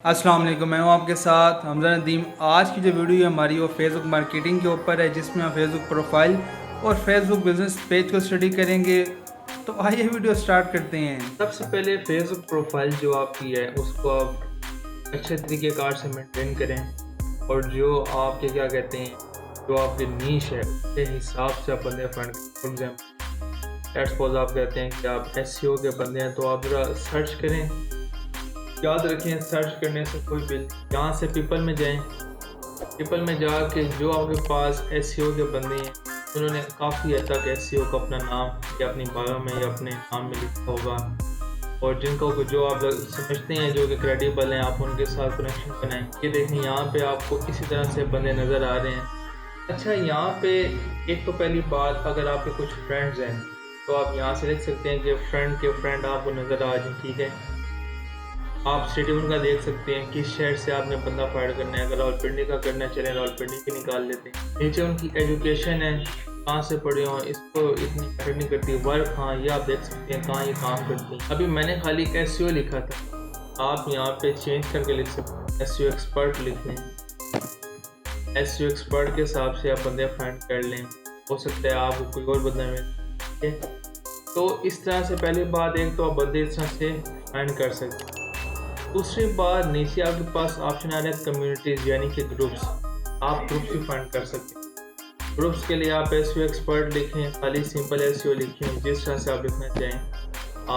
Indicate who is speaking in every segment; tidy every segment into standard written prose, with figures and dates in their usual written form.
Speaker 1: अस्सलाम वालेकुम, मैं हूं आपके साथ हमजा नदीम। आज की जो वीडियो है हमारी वो फेसबुक मार्केटिंग के ऊपर है, जिसमें हम फेसबुक प्रोफाइल और फेसबुक बिजनेस पेज को स्टडी करेंगे। तो आइए वीडियो स्टार्ट करते हैं।
Speaker 2: सबसे पहले फेसबुक प्रोफाइल जो आपकी है उसको आप अच्छे तरीके कार से मेंटेन करें और जो आपके क्या कहते हैं जो आपकी नीश है उसके हिसाब से आप बंदे फाइंड करें। फॉर एग्जाम्पल लेट्स सपोज आप कहते हैं कि आप एसईओ के बंदे हैं, तो आप ज़रा सर्च करें। याद रखें, सर्च करने से कोई बिल, यहाँ से पीपल में जाएं। पीपल में जाके जो आपके पास एसईओ के बंदे हैं उन्होंने काफ़ी हद तक एसईओ को अपना नाम या अपनी बायो में या अपने नाम में लिखा होगा, और जिनको जो आप समझते हैं जो कि क्रेडिबल हैं, आप उनके साथ कनेक्शन बनाएं। ये देखें, यहाँ पे आपको इसी तरह से बंदे नज़र आ रहे हैं। अच्छा, यहाँ पे एक तो पहली बात, अगर आपके कुछ फ्रेंड्स हैं तो आप यहाँ से लिख सकते हैं कि फ्रेंड के फ्रेंड आपको नज़र आ जाए। ठीक है, आप स्टेडी उनका देख सकते हैं किस शहर से आपने बंदा फाइंड करना है। अगर रावलपिंडी का करना चले रावलपिंडी की निकाल लेते हैं। नीचे उनकी एजुकेशन है, कहाँ से पढ़े हो, इसको इतनी मैटर नहीं करती। वर्क, हाँ, ये आप देख सकते हैं कहाँ ये काम करती है। अभी मैंने खाली एसईओ लिखा था, आप यहाँ पे चेंज करके लिख सकते हैं, एसईओ एक्सपर्ट लिख लें। एसईओ एक्सपर्ट के हिसाब से आप बंदे फाइंड कर लें, हो सकता है आपको कोई और बंदा मिले। तो इस तरह से पहली बात, एक तो आप बंदे इस तरह से फाइंड कर सकते हैं। दूसरी बात, नीचे आपके पास ऑप्शन आ रहा है कम्युनिटीज़, यानी कि ग्रुप्स। आप ग्रुप्स भी फाइंड कर सकते हैं। ग्रुप्स के लिए आप एसईओ एक्सपर्ट लिखें, खाली सिंपल एसईओ लिखें, जिस तरह से आप लिखना चाहें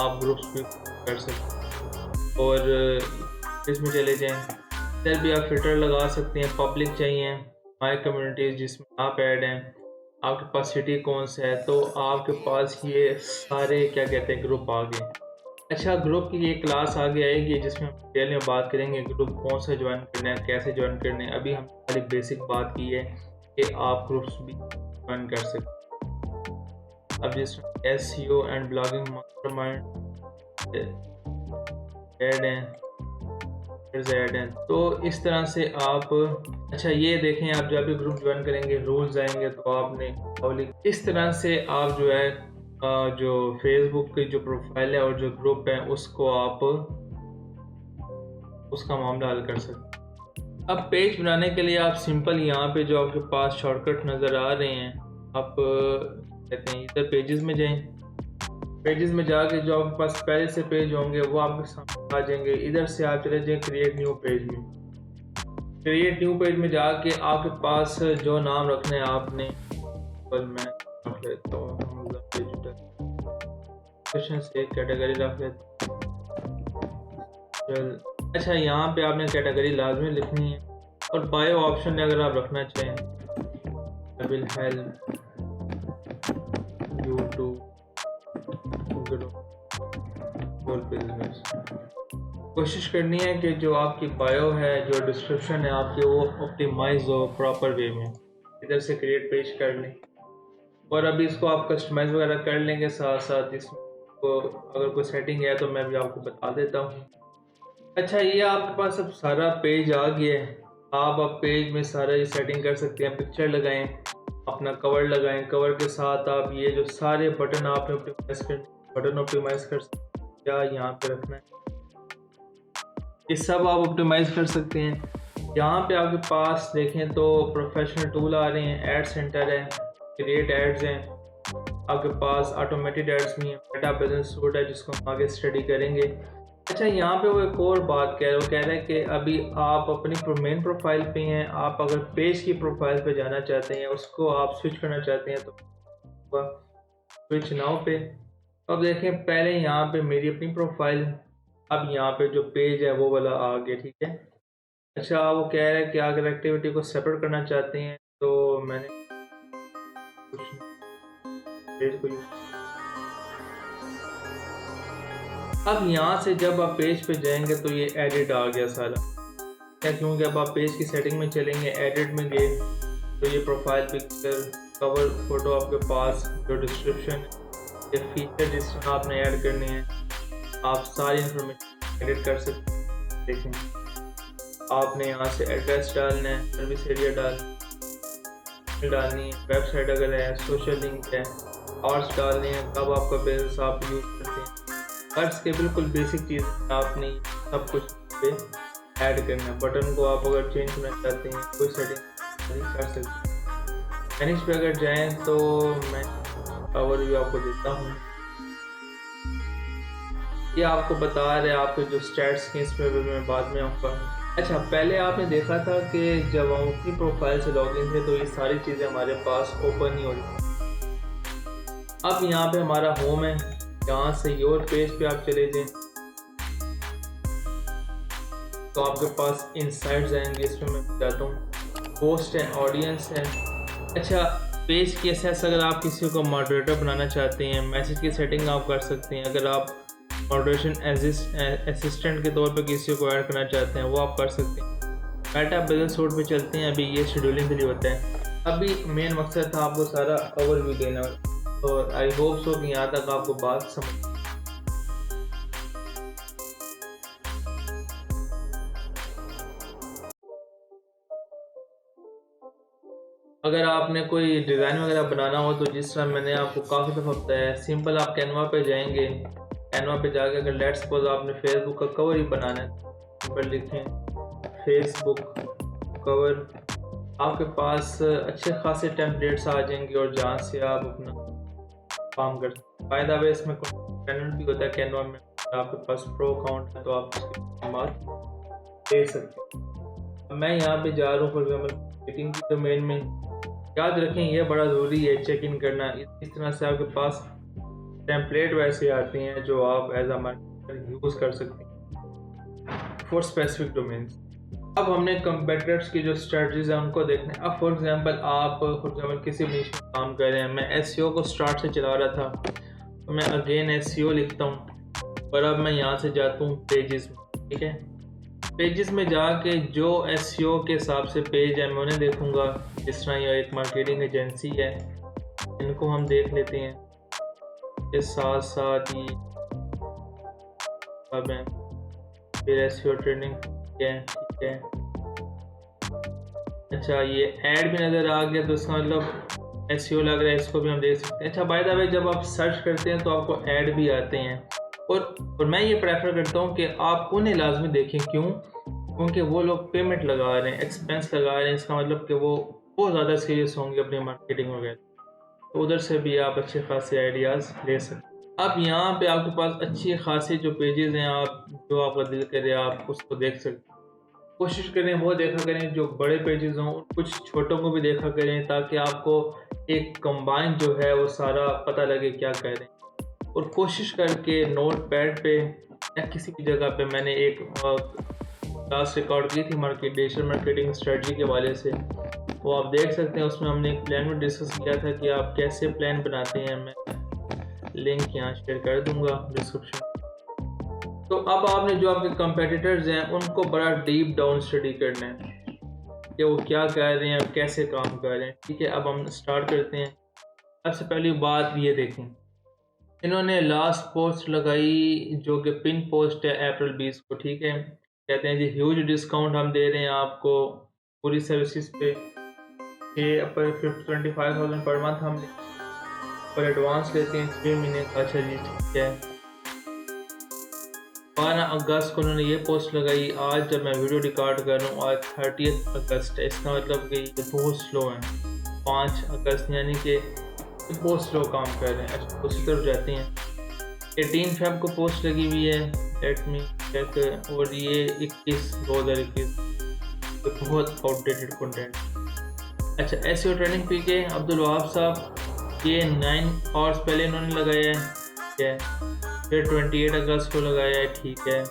Speaker 2: आप ग्रुप्स भी कर सकते हैं। और इसमें चले जाएं, इधर भी आप फिल्टर लगा सकते हैं। पब्लिक चाहिए, माई कम्युनिटीज़ जिसमें आप ऐड हैं, आपके पास सिटी कौन सा है, तो आपके पास ये सारे क्या कहते हैं ग्रुप आ गए। अच्छा, ग्रुप की ये क्लास आगे आएगी जिसमें हम डिटेल में बात करेंगे ग्रुप कौन सा ज्वाइन करना है, कैसे ज्वाइन करना है। अभी हम सारी बेसिक बात की है कि आप ग्रुप्स भी ज्वाइन कर सकते। अब जिसमें SEO and blogging mastermind add हैं, तो इस तरह से आप, अच्छा ये देखें, आप जब भी ग्रुप ज्वाइन करेंगे रूल्स आएंगे तो आपने इस तरह से आप जो है जो फेसबुक की जो प्रोफाइल है और जो ग्रुप है उसको आप उसका मामला हल कर सकते हैं। अब पेज बनाने के लिए आप सिंपल यहाँ पे जो आपके पास शॉर्टकट नज़र आ रहे हैं, आप कहते हैं इधर पेजेस में जाएं। पेजेस में जाके जो आपके पास पहले से पेज होंगे वो आपके सामने आ जाएंगे। इधर से आप चले जाएं क्रिएट न्यू पेज में। क्रिएट न्यू पेज में जाके आपके पास जो नाम रखना है आपने, मैं रख लेता हूँ से कैटेगरी रख लेता हूँ। अच्छा, यहाँ पे आपने कैटेगरी लाजमी लिखनी है, और बायो ऑप्शन है अगर आप रखना चाहें, I will help you to grow your business. कोशिश करनी है कि जो आपकी बायो है, जो डिस्क्रिप्शन है आपकी, वो ऑप्टिमाइज हो प्रॉपर वे में। इधर से क्रिएट पेज कर लें, और अभी इसको आप कस्टमाइज वगैरह कर लेंगे। साथ साथ इसमें अगर कोई सेटिंग है तो मैं भी आपको बता देता हूँ। अच्छा, ये आपके पास अब सारा पेज आ गया है। आप अब पेज में सारा ये सेटिंग कर सकते हैं। पिक्चर लगाएं, अपना कवर लगाएं, कवर के साथ आप ये जो सारे बटन आपने ऑप्टिमाइज कर सकते हैं। क्या यहाँ पे रखना है, ये सब आप ऑप्टिमाइज कर सकते हैं। यहाँ पे आपके पास देखें तो प्रोफेशनल टूल आ रहे हैं, एड सेंटर है, क्रिएट एड्स हैं, आपके पास ऑटोमेटेड एड्स भी हैं, मेटा बिजनेस सूट है जिसको हम आगे स्टडी करेंगे। अच्छा, यहाँ पे वो एक और बात कह रहा है कि अभी आप अपनी मेन प्रोफाइल पे हैं, आप अगर पेज की प्रोफाइल पे जाना चाहते हैं, उसको आप स्विच करना चाहते हैं, तो स्विच नाउ पे। अब देखें, पहले यहाँ पे मेरी अपनी प्रोफाइल, अब यहाँ पे जो पेज है वो वाला आ गया। ठीक है। अच्छा, वो कह रहा है कि अगर एक्टिविटी को सेपरेट करना चाहते हैं तो मैंने पेज को अब यहाँ से जब आप पेज पे जाएंगे तो ये एडिट आ गया सारा क्या, क्योंकि अब आप पेज की सेटिंग में चलेंगे, एडिट में गए तो ये प्रोफाइल पिक्चर, कवर फोटो, आपके पास जो डिस्क्रिप्शन, ये फीचर जिस तरह आपने ऐड करने हैं, आप सारी इंफॉर्मेशन एडिट कर सकते हैं। देखें, आपने यहाँ से एड्रेस डालना है, सर्विस एरिया डालनी है, वेबसाइट अगर है, सोशल लिंक है, आवर्स डालने हैं, कब आपका बिजनेस आप यूज़ करते हैं, कर्ज के बिल्कुल बेसिक चीज़ आपने सब कुछ पे ऐड करना है। बटन को आप अगर चेंज करना चाहते हैं कोई सेटिंग कर सकते हैं। मैनेज पे अगर जाएं तो मैं ओवरव्यू आपको देता हूँ। ये आपको बता रहे हैं आपके जो स्टैट्स हैं, इसमें मैं बाद में आऊँगा। अच्छा, पहले आपने देखा था कि जब हम अपनी प्रोफाइल से लॉगिन थे तो ये सारी चीज़ें हमारे पास ओपन नहीं हो रही। अब यहाँ पे हमारा होम है, यहाँ से योर पेज पे आप चले जाएं तो आपके पास इनसाइट्स आएंगे। इसमें मैं जाता हूँ, पोस्ट है, ऑडियंस है। अच्छा, पेज की एसेस अगर आप किसी को मॉडरेटर बनाना चाहते हैं, मैसेज की सेटिंग आप कर सकते हैं। अगर आप मॉडरेशन असिस्टेंट के तौर पर किसी को ऐड करना चाहते हैं वो आप कर सकते हैं। मेटा बिजनेस सूट पे चलते हैं। अभी ये शेड्यूलिंग के लिए होता है। अभी मेन मकसद था आपको सारा ओवरव्यू देना, और आई होप सो कि यहाँ तक आपको बात समझ। अगर आपने कोई डिज़ाइन वगैरह बनाना हो तो जिस तरह मैंने आपको काफ़ी दफ़ा बताया है, सिंपल आप कैनवा पे जाएंगे। कैनवा पे जाके अगर लेट्स सपोज आपने फेसबुक का कवर ही बनाना है, ऊपर लिखें फेसबुक कवर, आपके पास अच्छे खासे टेम्पलेट्स आ जाएंगे और जहाँ से आप अपना काम कर सकते हैं। बाय द वे इसमें पेमेंट भी होता है कैनवा में। आपके पास प्रो अकाउंट है तो आप उसके इस्तेमाल दे सकते हैं। मैं यहाँ पे जा रहा हूँ फॉर एग्जाम्पल मार्केटिंग की डोमेन में। याद रखें ये बड़ा ज़रूरी है चेक इन करना। इस तरह से आपके पास टेम्पलेट वैसे आते हैं जो आप एज अ मार्केटर यूज़ कर सकते हैं फॉर स्पेसिफिक डोमेन्स। अब हमने कंपेटिटर्स की जो स्ट्रेटजीज हैं उनको देखना है। अब फॉर एग्जांपल किसी भी निश में काम कर रहे हैं। मैं एसईओ को स्टार्ट से चला रहा था तो मैं अगेन एसईओ लिखता हूँ, और अब मैं यहाँ से जाता हूँ पेजेस में। ठीक है, पेजेस में जाके जो एसईओ के हिसाब से पेज है मैं उन्हें देखूँगा। जिस तरह यह एक मार्केटिंग एजेंसी है, इनको हम देख लेते हैं। के साथ साथ ही अब है फिर एसईओ ट्रेनिंग है। ठीक है, अच्छा ये ऐड भी नज़र आ गया तो इसका मतलब एसईओ लग रहा है, इसको भी हम देख सकते हैं। अच्छा बाय द वे जब आप सर्च करते हैं तो आपको ऐड भी आते हैं, और मैं ये प्रेफर करता हूँ कि आप उन्हें लाजमी देखें। क्यों? क्योंकि वो लोग पेमेंट लगा रहे हैं, एक्सपेंस लगा रहे हैं। इसका मतलब कि वो बहुत ज़्यादा सीरियस होंगे अपनी मार्केटिंग वगैरह, तो उधर से भी आप अच्छे खासे आइडियाज़ ले सकते हैं। अब यहाँ पे आपके पास अच्छी खासी जो पेजेस हैं, आप जो आपका दिल करे आप उसको देख सकते हैं। कोशिश करें वो देखा करें जो बड़े पेजेस हों, कुछ छोटों को भी देखा करें ताकि आपको एक कंबाइन जो है वो सारा पता लगे क्या कह रहे हैं। और कोशिश करके नोट पैड पे या किसी भी जगह पे, मैंने एक क्लास रिकॉर्ड की थी डिजिटल मार्केटिंग स्ट्रेटजी के हवाले से, वो आप देख सकते हैं। उसमें हमने एक प्लान में डिस्कस किया था कि आप कैसे प्लान बनाते हैं। मैं लिंक यहाँ शेयर कर दूंगा डिस्क्रिप्शन। तो अब आपने जो आपके कंपेटिटर्स हैं उनको बड़ा डीप डाउन स्टडी करना है कि वो क्या कर रहे हैं, कैसे काम कर रहे हैं। ठीक है, अब हम स्टार्ट करते हैं। सबसे पहली बात ये देखें, इन्होंने लास्ट पोस्ट लगाई जो कि पिन पोस्ट है अप्रैल 20 को। ठीक है, कहते हैं जी ह्यूज डिस्काउंट हम दे रहे हैं आपको पूरी सर्विसेज पे। 25,000 पर मंथ हम पर एडवांस लेते हैं 6 महीने का। अच्छा जी ठीक है। 12 अगस्त को उन्होंने ये पोस्ट लगाई। आज जब मैं वीडियो रिकॉर्ड कर रहा हूँ आज 30 अगस्त है, इसका मतलब कि ये बहुत स्लो है। 5 अगस्त यानी कि बहुत स्लो काम कर रहे हैं। अच्छा उसी तरफ जाते हैं। 18 फेब को पोस्ट लगी हुई है, लेट मी चेक, और ये 21/2021 तो बहुत आउटडेटेड कंटेंट। अच्छा एसईओ ट्रेनिंग पी के अब्दुल वहाब साहब, ये 9 आवर्स पहले इन्होंने लगाया है। ठीक है, फिर 28 अगस्त को लगाया है। ठीक है,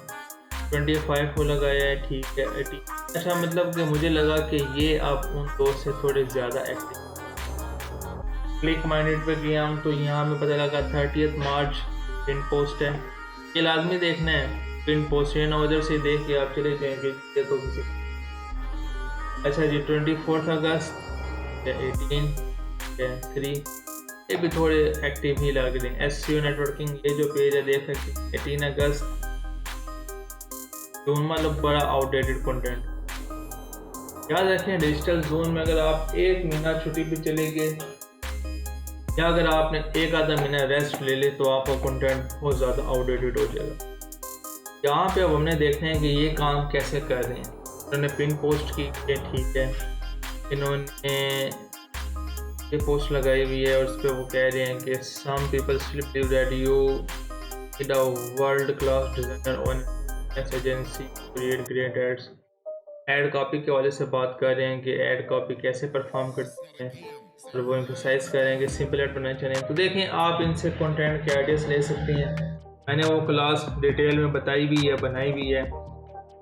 Speaker 2: 25 को लगाया है। ठीक है, 18। अच्छा मतलब कि मुझे लगा कि ये आप उन दो से थोड़े ज़्यादा एक्टिव। क्लिक माइंडेड पे गया हम तो यहाँ में पता लगा 30 मार्च पिन पोस्ट है। ये लाजमी देखना है पिन पोस्ट, ये ना उधर से देख के आप चले जाएंगे देखो किसी। अच्छा जी 24 अगस्त 18 3 ये भी थोड़े एक्टिव ही लग रहे हैं। एसईओ नेटवर्किंग ये जो पेज है देख सकते हैं 18 अगस्त जून, मतलब बड़ा आउटडेटेड कंटेंट। याद रखें डिजिटल जोन में अगर आप 1 महीना छुट्टी पे चले गए या अगर आपने एक आधा महीना रेस्ट ले ले तो आपका कंटेंट बहुत ज़्यादा आउटडेटेड हो जाएगा। यहाँ पे अब हमने देखना है कि ये काम कैसे कर रहे हैं। उन्होंने पिन पोस्ट की है, ठीक है, इन्होंने ये पोस्ट लगाई हुई है और उस पर वो कह रहे हैं कि some people still believe that you need a world class designer on agency create great ads. Ad copy के हवाले से बात कर रहे हैं कि एड कॉपी कैसे परफॉर्म करते हैं और वो एम्फोसाइज करें कि सिंपल एड बनाना चाहिए। तो देखें, आप इनसे कंटेंट के आइडियाज़ ले सकते हैं। मैंने वो क्लास डिटेल में बताई भी है, बनाई भी है,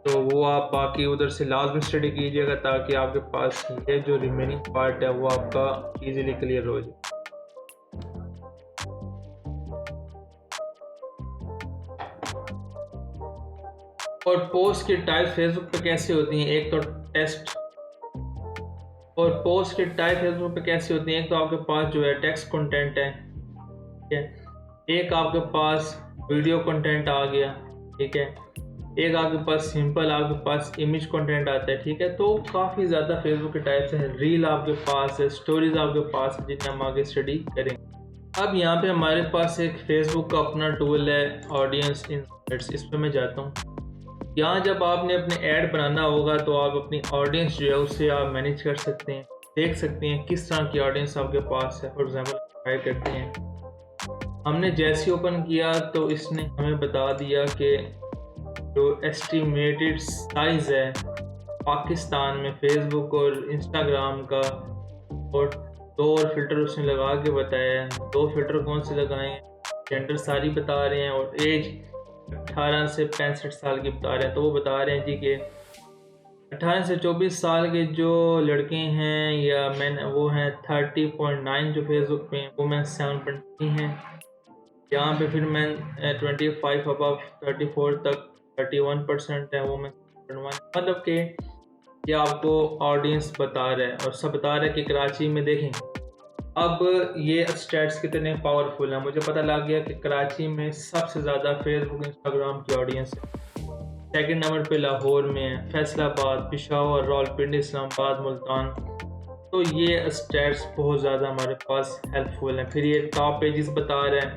Speaker 2: तो वो आप बाकी उधर से लाजमी स्टडी कीजिएगा ताकि आपके पास ये जो रिमेनिंग पार्ट है वो आपका इजीली क्लियर हो जाए। और पोस्ट की टाइप फेसबुक पे कैसे होती हैं, एक तो टेक्स्ट, और पोस्ट की टाइप फेसबुक पे कैसे होती हैं, एक तो आपके पास जो है टेक्स्ट कंटेंट है, ठीक है, एक आपके पास वीडियो कंटेंट आ गया, ठीक है, एक आपके पास सिंपल आपके पास इमेज कंटेंट आता है, ठीक है। तो काफ़ी ज़्यादा फेसबुक के टाइप्स हैं। रील आपके पास है, स्टोरीज आपके पास है, जिन्हें हम आगे स्टडी करेंगे। अब यहाँ पे हमारे पास एक फेसबुक का अपना टूल है, ऑडियंस इंसाइट्स। इस पर मैं जाता हूँ। यहाँ जब आपने अपने ऐड बनाना होगा तो आप अपनी ऑडियंस जो है उससे आप मैनेज कर सकते हैं, देख सकते हैं किस तरह की ऑडियंस आपके पास है। फॉर एग्जाम्पल ट्राई करते हैं, हमने जैसे ओपन किया तो इसने हमें बता दिया कि जो एस्टिमेटेड साइज़ है पाकिस्तान में फेसबुक और इंस्टाग्राम का, और 2 और फिल्टर उसने लगा के बताया है। 2 फिल्टर कौन से लगाए हैं, जेंडर सारी बता रहे हैं और एज 18 से 65 साल की बता रहे हैं। तो वो बता रहे हैं जी कि 18 से 24 साल के जो लड़के हैं या मैन वो हैं 30.9 जो फेसबुक पे, वुमेन 7.3 हैं। यहाँ पे फिर मैन 25 अबव 34 तक 31% है, वुमेन 1। मतलब कि ये आपको ऑडियंस बता रहा है और सब बता रहा है कि कराची में देखें। अब ये स्टैट्स कितने पावरफुल हैं, मुझे पता लग गया कि कराची में सबसे ज़्यादा फेसबुक इंस्टाग्राम की ऑडियंस है। सेकंड नंबर पे लाहौर में है, फैसलाबाद, पेशावर, रावलपिंडी, इस्लामाबाद, मुल्तान। तो ये स्टैट्स बहुत ज़्यादा हमारे पास हेल्पफुल हैं। फिर ये टॉप पेजेस बता रहे हैं,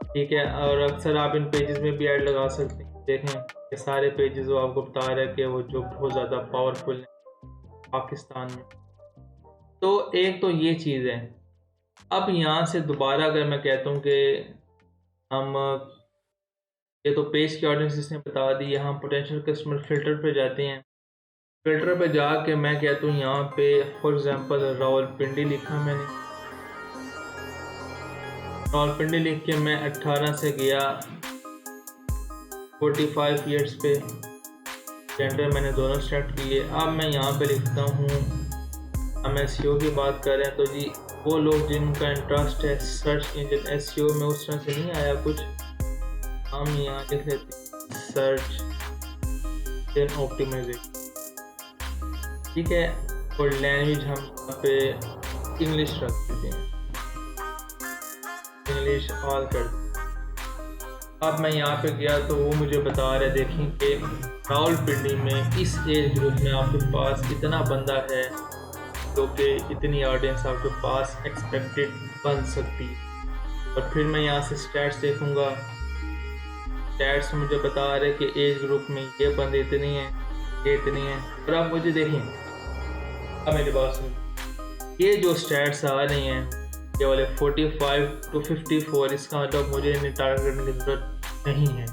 Speaker 2: ठीक है, और अक्सर आप इन पेजेस में भी ऐड लगा सकते हैं। देखें ये सारे पेजेस वो आपको बता रहे हैं कि वो जो बहुत ज़्यादा पावरफुल है पाकिस्तान में। तो एक तो ये चीज़ है। अब यहाँ से दोबारा अगर मैं कहता हूँ कि हम ये तो पेज की ऑडियंस इसने बता दी, हम पोटेंशियल कस्टमर फिल्टर पे जाते हैं। फिल्टर पे जाके मैं कहता हूँ यहाँ पे फॉर एग्जांपल रावलपिंडी लिखा मैंने, रावलपिंडी लिख के मैं 18 से गया 45 ईयर्स पे, जेंडर मैंने दोनों सेलेक्ट किए। अब मैं यहाँ पे लिखता हूँ, हम एसईओ की बात कर रहे हैं, तो जी वो लोग जिनका इंटरेस्ट है सर्च इंजन एसईओ में, उस तरह से नहीं आया कुछ, हम यहाँ लिख लेते हैं सर्च इंजन ऑप्टिमाइजेशन, ठीक है। और लैंग्वेज हम यहाँ पे इंग्लिश रख देते हैं, इंग्लिश ऑल कर। अब मैं यहाँ पे गया तो वो मुझे बता रहे, देखें कि रावलपिंडी में इस एज ग्रुप में आपके पास इतना बंदा है जो कि इतनी ऑडियंस आपके पास एक्सपेक्टेड बन सकती है। और फिर मैं यहाँ से स्टैट्स देखूँगा, स्टैट्स मुझे बता रहे कि एज ग्रुप में ये बंदे इतने हैं, ये इतने हैं। और आप मुझे देखें, अब मेरी बात सुन, ये जो स्टैट्स आ रही हैं ये वाले 45 to 54, इसका मतलब मुझे इन्हें टारगेट करने की ज़रूरत नहीं है।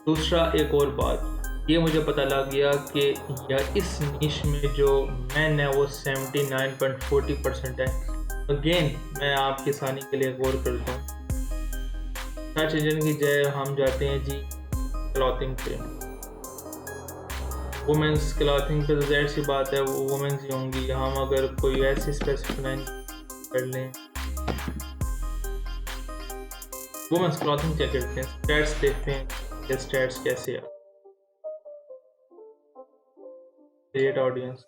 Speaker 2: दूसरा एक और बात, ये मुझे पता लग गया कि यार इस नीश में जो मैन है वो 79.40% है। अगेन मैं आपकी आसानी के लिए गौर करता हूँ, सर्च इंजन की जगह हम जाते हैं जी क्लॉथिंग पे, वुमेंस क्लॉथिंग पे। तो ज़ाहिर सी बात है वो वुमेंस ही होंगी। हम अगर कोई ऐसी स्पेसिफाई कर लें, वुमेंस क्लॉथिंग चेक करते हैं, स्टैट्स देखते हैं कि स्टैट्स कैसे है। क्रिएट ऑडियंस,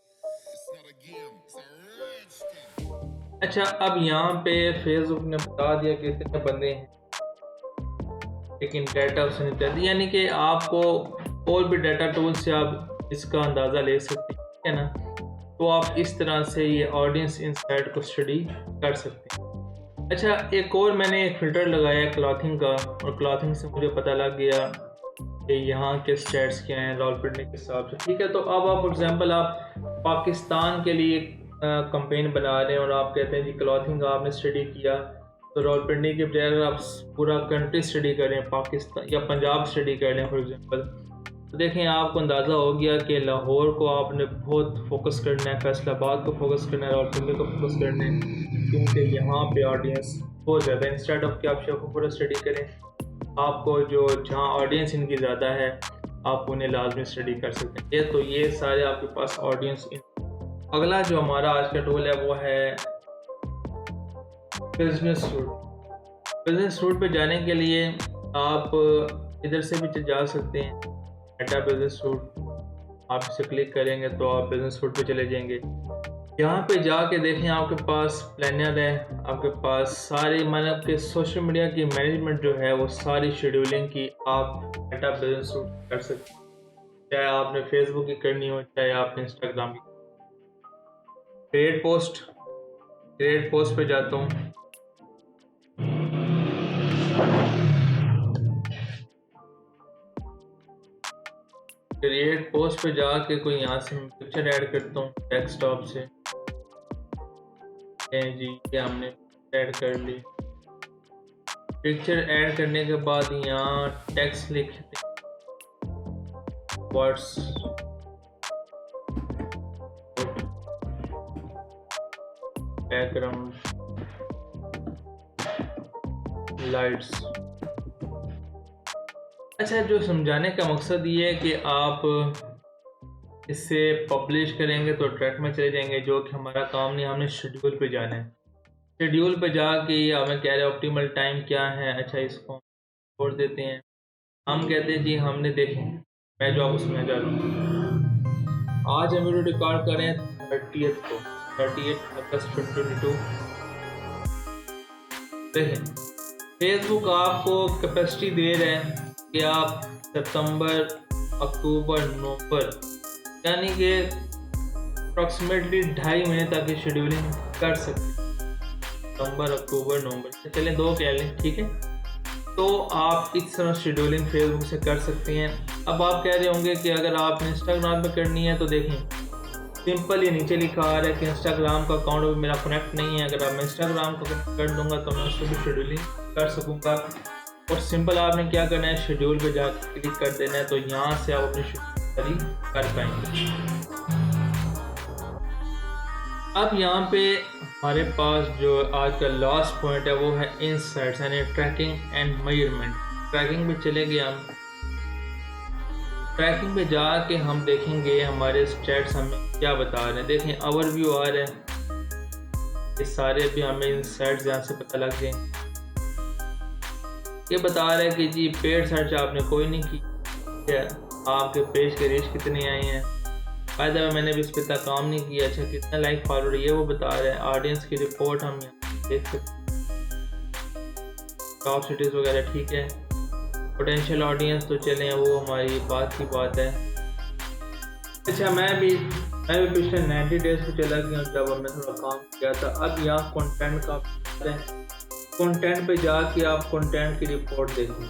Speaker 2: अच्छा अब यहाँ पे फेसबुक ने बता दिया कि इतने बंदे हैं, लेकिन डाटा उसने नहीं दिया, यानी कि आपको और भी डाटा टूल से आप इसका अंदाज़ा ले सकते हैं, ठीक है ना। तो आप इस तरह से ये ऑडियंस इनसाइट को स्टडी कर सकते हैं। अच्छा एक और मैंने एक फ़िल्टर लगाया क्लॉथिंग का, और क्लॉथिंग से मुझे पता लग गया कि यहाँ के स्टेट्स क्या हैं रावलपिंडी के हिसाब से, ठीक है। तो अब आप फॉर एग्जांपल आप पाकिस्तान के लिए कंपेन बना रहे हैं और आप कहते हैं जी क्लॉथिंग का आपने स्टडी किया, तो रावलपिंडी के बजाय अगर आप पूरा कंट्री स्टडी करें, पाकिस्तान या पंजाब स्टडी कर लें फॉर एग्जांपल, तो देखें आपको अंदाज़ा हो गया कि लाहौर को आपने बहुत फोकस करना है, फैसलाबाद को फोकस करना है, रावलपिंडी को फोकस करना है, क्योंकि यहाँ पे ऑडियंस बहुत ज़्यादा है। इंस्टेड ऑफ कि आप शेखुपुरा स्टडी करें, आपको जो जहाँ ऑडियंस इनकी ज़्यादा है आप उन्हें लाजमी स्टडी कर सकते हैं। तो ये सारे आपके पास ऑडियंस। अगला जो हमारा आज का टूल है वो है बिजनेस रूट। बिजनेस रूट पे जाने के लिए आप इधर से भी जा सकते हैं, मेटा बिजनेस रूट, आप इसे क्लिक करेंगे तो आप बिजनेस रूट पे चले जाएंगे। यहाँ पे जाके देखें आपके पास प्लानर है, आपके पास सारे मतलब कि सोशल मीडिया की मैनेजमेंट जो है वो सारी शेड्यूलिंग की आप मेटा बिजनेस रूट कर सकते हैं, चाहे आपने फेसबुक की करनी हो चाहे आपने इंस्टाग्राम की। क्रिएट पोस्ट पे जाता हूँ। क्रिएट पोस्ट पे जाके कोई यहाँ से पिक्चर ऐड करता हूँ डेस्कटॉप से, जी ये हमने ऐड कर ली। पिक्चर ऐड करने के बाद यहाँ टेक्स्ट लिखते हैं, वर्ड्स बैकग्राउंड लाइट्स। अच्छा, जो समझाने का मकसद ये है कि आप इससे पब्लिश करेंगे तो ट्रैक में चले जाएंगे, जो कि हमारा काम नहीं। हमने शेड्यूल पे जाना है, शेड्यूल पे जाके हमें कह रहे हैं ऑप्टिमल टाइम क्या है। अच्छा, इसको छोड़ देते हैं। हम कहते हैं जी हमने देखें, मैं जो आपको समझा जा रहा हूँ, आज हम वीडियो रिकॉर्ड करें 30 को, 38 अगस्त 2022। देखें फेसबुक आपको कैपेसिटी दे रहे हैं कि आप सितंबर, अक्टूबर, नवंबर यानी कि अप्रॉक्सीमेटली 2.5 महीने तक की शेड्यूलिंग कर सकते हैं। सितंबर, अक्टूबर, नवंबर चलें 2 कह लें, ठीक है। तो आप इस तरह शेड्यूलिंग फेसबुक से कर सकते हैं। अब आप कह रहे होंगे कि अगर आपने इंस्टाग्राम पे करनी है तो देखें सिंपल ये नीचे लिखा आ रहा है कि इंस्टाग्राम का अकाउंट भी मेरा कनेक्ट नहीं है। अगर आप मैं इंस्टाग्राम को कर दूंगा तो मैं उसको भी शेड्यूलिंग कर सकूँगा। और सिंपल आपने क्या करना है, शेड्यूल पे जाकर क्लिक कर देना है, तो यहाँ से आप अपनी शेड्यूल कर पाएंगे। अब यहाँ पे हमारे पास जो आज का लास्ट पॉइंट है वो है इनसाइट्स यानी ट्रैकिंग एंड मेजरमेंट। ट्रैकिंग पे चले गए हम, ट्रैकिंग पे जाके हम देखेंगे हमारे स्टैट्स हमें क्या बता रहे हैं। देखें ओवरव्यू आ रहा है, ये सारे भी हमें इनसाइट्स यहाँ से पता लग गए। ये बता रहा है कि जी पेड सर्च आपने कोई नहीं की, आपके पेज के रीच कितने आए हैं, फायदा में मैंने भी इस पर काम नहीं किया। अच्छा, कितना लाइक फॉलोअर ये वो बता रहा है। ऑडियंस की रिपोर्ट हम यहाँ देख सकते हैं, टॉप सिटीज़ वगैरह, ठीक है। पोटेंशियल ऑडियंस तो चलें वो हमारी बात की बात है। अच्छा, मैं भी पिछले 90 डेज पे चला गया जब हमने थोड़ा काम किया था। अब यहाँ कंटेंट का कंटेंट पे जाके आप कंटेंट की रिपोर्ट देखें।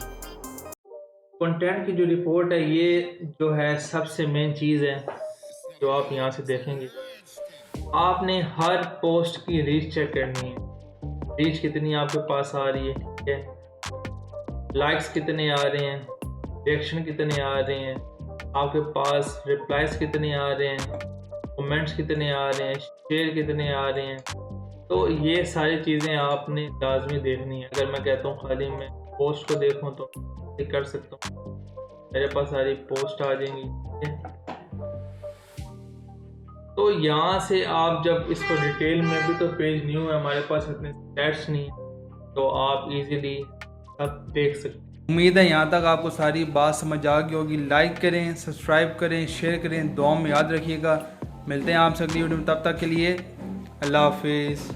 Speaker 2: कंटेंट की जो रिपोर्ट है ये जो है सबसे मेन चीज़ है जो आप यहाँ से देखेंगे। आपने हर पोस्ट की रीच चेक करनी है, रीच कितनी आपके पास आ रही है, ठीक है, लाइक्स कितने आ रहे हैं, रिएक्शन कितने आ रहे हैं, आपके पास रिप्लाइज कितने आ रहे हैं, कमेंट्स कितने आ रहे हैं, शेयर कितने आ रहे हैं। तो ये सारी चीज़ें आपने लाजमी देखनी है। अगर मैं कहता हूँ खाली मैं पोस्ट को देखूँ तो कर सकता हूँ, मेरे पास सारी पोस्ट आ जाएंगी, ठीक है। तो यहाँ से आप जब इसको डिटेल में भी, तो पेज न्यू है हमारे पास, इतने स्टैट्स नहीं है, तो आप इजीली सब देख सकते हैं।
Speaker 1: उम्मीद है यहाँ तक आपको सारी बात समझ आ गई होगी। लाइक करें, सब्सक्राइब करें, शेयर करें, दुआ में याद रखिएगा। मिलते हैं आपसे अगली वीडियो में, तब तक के लिए अल्लाह हाफिज़।